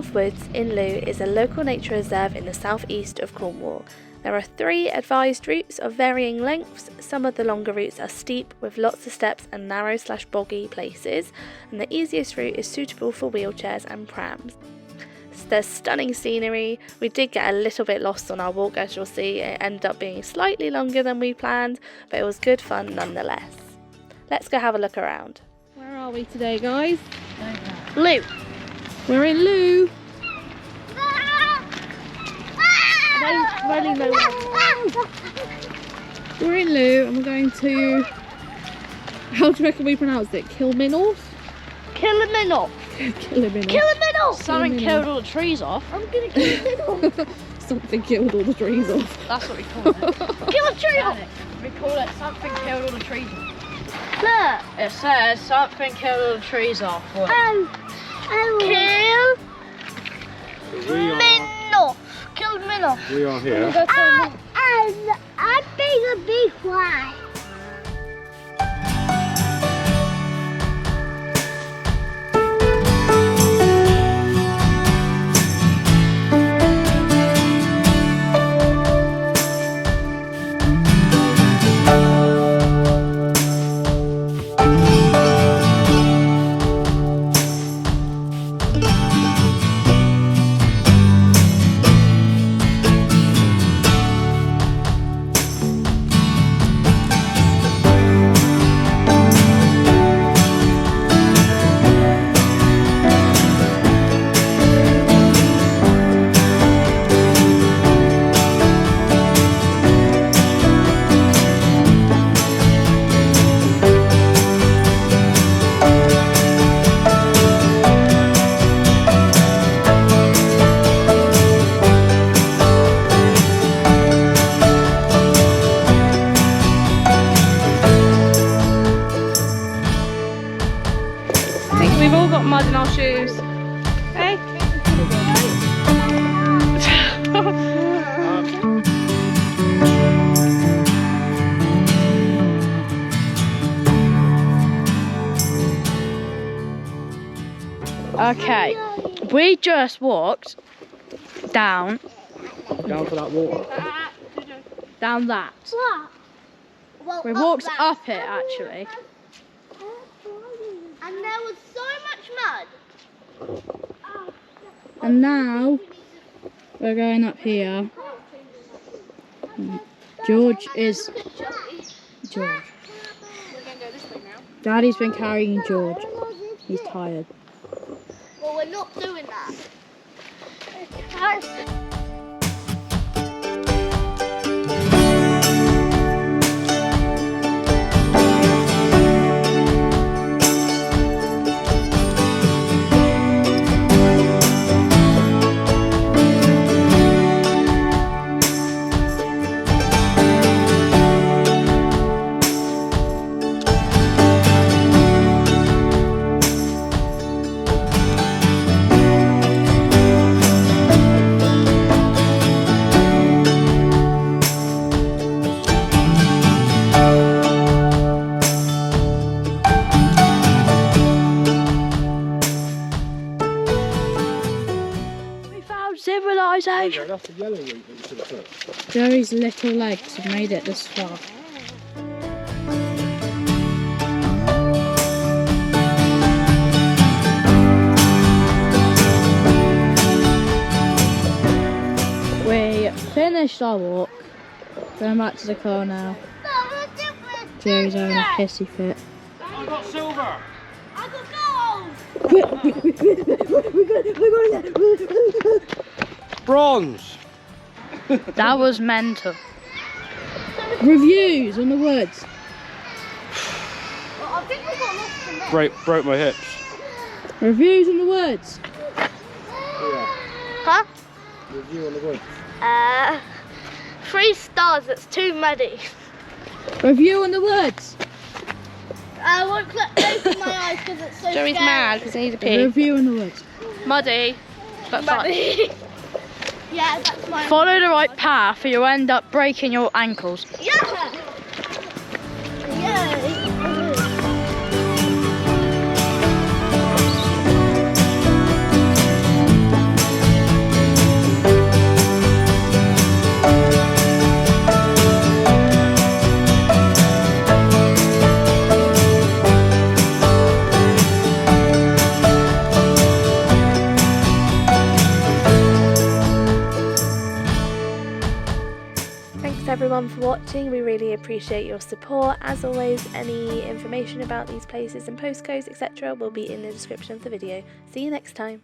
Kilminorth Woods in Looe is a local nature reserve in the southeast of Cornwall. There are 3 advised routes of varying lengths. Some of the longer routes are steep with lots of steps and narrow/boggy places, and the easiest route is suitable for wheelchairs and prams. There's stunning scenery. We did get a little bit lost on our walk, as you'll see. It ended up being slightly longer than we planned, but it was good fun nonetheless. Let's go have a look around. Where are we today, guys? Looe. We're in Looe. We're in Looe and we're going to, how do you reckon we pronounced it? Kilminorth? Kilminorth. Kilminorth. Kilminorth. Something killed all the trees off. I'm gonna kill it off. Something killed all the trees off. That's what we call it. Kill a tree off. We call it something killed all the trees off. Look. It says something killed all the trees off. What? Kilminorth. Kilminorth. We are here. And I'm being a big fly. We've all got mud in our shoes. Hey? Okay, we just walked down Down for that water. Down that. Well, We walked up it actually. And there was so much mud. And now we're going up here. George is George. We're gonna go this way now. Daddy's been carrying George. He's tired. Well, we're not doing that. Civilization. That's the yellow route that you should have took. Joey's little legs have made it this far. We finished our walk. Going back to the car now. Joey's having a pissy fit. I got silver. I got gold. Bronze. That was mental. Reviews on the woods. Well, I think we got lost in there. Broke my hips. Reviews on the woods. Huh? Review on the woods. 3 stars. It's too muddy. Review on the woods. I won't open my eyes because it's so Joey's scary. mad because he needs a A pee. review on the woods. Muddy, but fun. Muddy. Yeah, that's my. Follow the right path or you'll end up breaking your ankles. Yeah. Yeah. everyone for watching, we really appreciate your support. As always, any information about these places and postcodes etc. will be in the description of the video. See you next time.